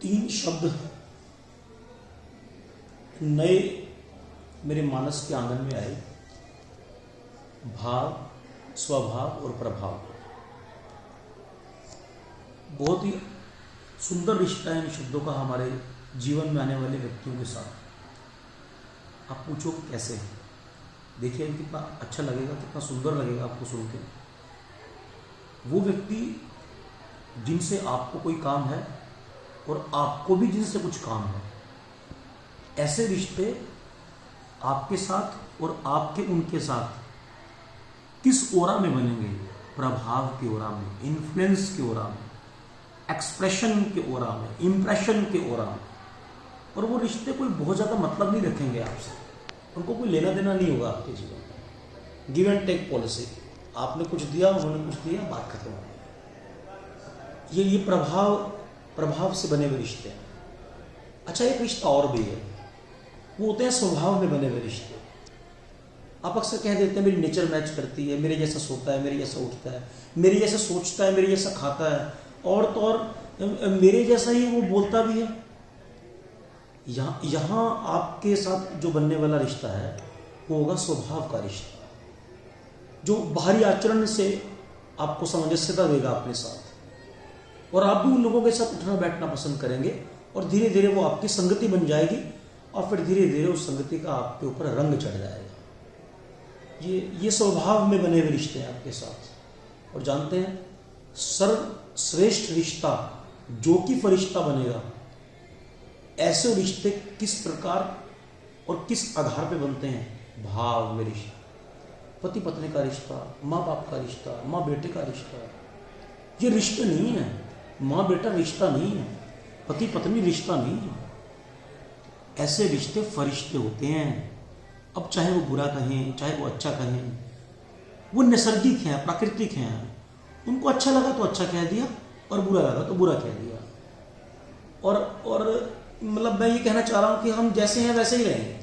तीन शब्द नए मेरे मानस के आंगन में आए, भाव, स्वभाव और प्रभाव। बहुत ही सुंदर रिश्ता है इन शब्दों का हमारे जीवन में आने वाले व्यक्तियों के साथ। आप पूछो कैसे? देखिए कितना अच्छा लगेगा, कितना सुंदर लगेगा आपको सुन के। वो व्यक्ति जिनसे आपको कोई काम है और आपको भी जिनसे कुछ काम है, ऐसे रिश्ते आपके साथ और आपके उनके साथ किस ओरा में बनेंगे? प्रभाव के ओरा में, इन्फ्लुएंस के ओरा में, एक्सप्रेशन के ओरा में, इंप्रेशन के ओरा में। और वो रिश्ते कोई बहुत ज़्यादा मतलब नहीं रखेंगे आपसे, उनको कोई लेना देना नहीं होगा आपके जीवन में। गिव एंड टेक पॉलिसी, आपने कुछ दिया, उन्होंने कुछ दिया, बात खत्म हो गई। ये प्रभाव से बने हुए रिश्ते हैं। अच्छा, एक रिश्ता और भी है, वो होते हैं स्वभाव में बने हुए रिश्ते। आप अक्सर कह देते हैं मेरी नेचर मैच करती है, मेरे जैसा सोता है, मेरे जैसा उठता है, मेरे जैसा सोचता है, मेरे जैसा खाता है, और तो और मेरे जैसा ही वो बोलता भी है। यहाँ आपके साथ जो बनने वाला रिश्ता है वो होगा स्वभाव का रिश्ता, जो बाहरी आचरण से आपको सामंजस्यता देगा अपने साथ, और आप भी उन लोगों के साथ उठना बैठना पसंद करेंगे, और धीरे धीरे वो आपकी संगति बन जाएगी, और फिर धीरे धीरे उस संगति का आपके ऊपर रंग चढ़ जाएगा। ये स्वभाव में बने हुए रिश्ते हैं आपके साथ। और जानते हैं, सर्वश्रेष्ठ रिश्ता जो कि फरिश्ता बनेगा, ऐसे रिश्ते किस प्रकार और किस आधार पे बनते हैं? भाव में रिश्ता, पति पत्नी का रिश्ता, माँ बाप का रिश्ता, माँ बेटे का रिश्ता। ये रिश्ते नहीं है, माँ बेटा रिश्ता नहीं है, पति पत्नी रिश्ता नहीं है। ऐसे रिश्ते फरिश्ते होते हैं। अब चाहे वो बुरा कहें, चाहे वो अच्छा कहें, वो नैसर्गिक हैं, प्राकृतिक हैं। उनको अच्छा लगा तो अच्छा कह दिया, और बुरा लगा तो बुरा कह दिया। और मतलब मैं ये कहना चाह रहा हूं कि हम जैसे हैं वैसे ही रहेंगे,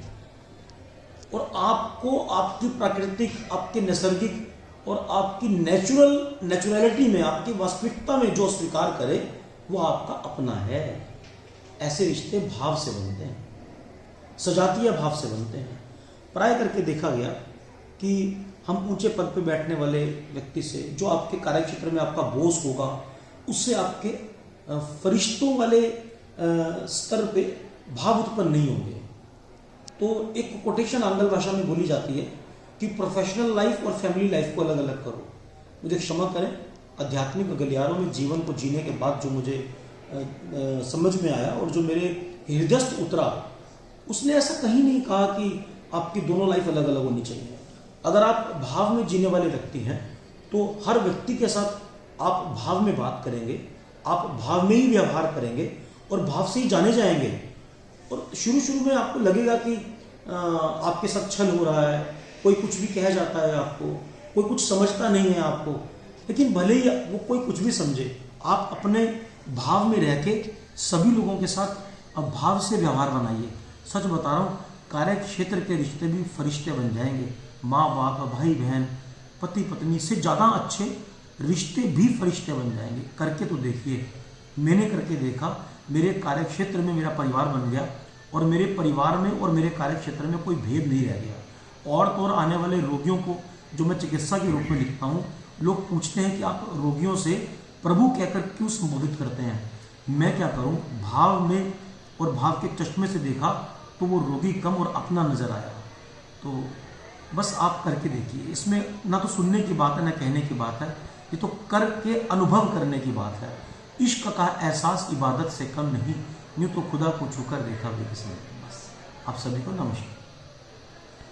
और आपको आपकी प्राकृतिक, आपके नैसर्गिक और आपकी नेचुरलिटी में, आपकी वास्तविकता में जो स्वीकार करे वो आपका अपना है। ऐसे रिश्ते भाव से बनते हैं, सजातीय भाव से बनते हैं। प्राय करके देखा गया कि हम ऊंचे पद पे बैठने वाले व्यक्ति से, जो आपके कार्यक्षेत्र में आपका बॉस होगा, उससे आपके फरिश्तों वाले स्तर पे भाव उत्पन्न नहीं होंगे। तो एक कोटेशन आंग्ल भाषा में बोली जाती है कि प्रोफेशनल लाइफ और फैमिली लाइफ को अलग अलग करो। मुझे क्षमा करें, आध्यात्मिक गलियारों में जीवन को जीने के बाद जो मुझे समझ में आया और जो मेरे हृदयस्थ उतरा, उसने ऐसा कहीं नहीं कहा कि आपकी दोनों लाइफ अलग अलग होनी चाहिए। अगर आप भाव में जीने वाले व्यक्ति हैं तो हर व्यक्ति के साथ आप भाव में बात करेंगे, आप भाव में ही व्यवहार करेंगे, और भाव से ही जाने जाएंगे। और शुरू में आपको लगेगा कि आपके साथ छल हो रहा है, कोई कुछ भी कह जाता है आपको, कोई कुछ समझता नहीं है आपको, लेकिन भले ही वो कोई कुछ भी समझे, आप अपने भाव में रह के सभी लोगों के साथ अब भाव से व्यवहार बनाइए। सच बता रहा हूँ, कार्य क्षेत्र के रिश्ते भी फरिश्ते बन जाएंगे। माँ बाप, भाई बहन, पति पत्नी से ज़्यादा अच्छे रिश्ते भी फरिश्ते बन जाएंगे। करके तो देखिए, मैंने करके देखा, मेरे कार्य क्षेत्र में मेरा परिवार बन गया, और मेरे परिवार में और मेरे कार्य क्षेत्र में कोई भेद नहीं रह गया। और तो और आने वाले रोगियों को, जो मैं चिकित्सा के रूप में लिखता हूँ, लोग पूछते हैं कि आप रोगियों से प्रभु कहकर क्यों संबोधित करते हैं? मैं क्या करूँ, भाव में और भाव के चश्मे से देखा तो वो रोगी कम और अपना नजर आया। तो बस आप करके देखिए। इसमें ना तो सुनने की बात है, ना कहने की बात है, ये तो करके अनुभव करने की बात है। इश्क का एहसास इबादत से कम नहीं, यूँ तो खुदा को छूकर देखा भी किसी ने। बस आप सभी को नमस्कार।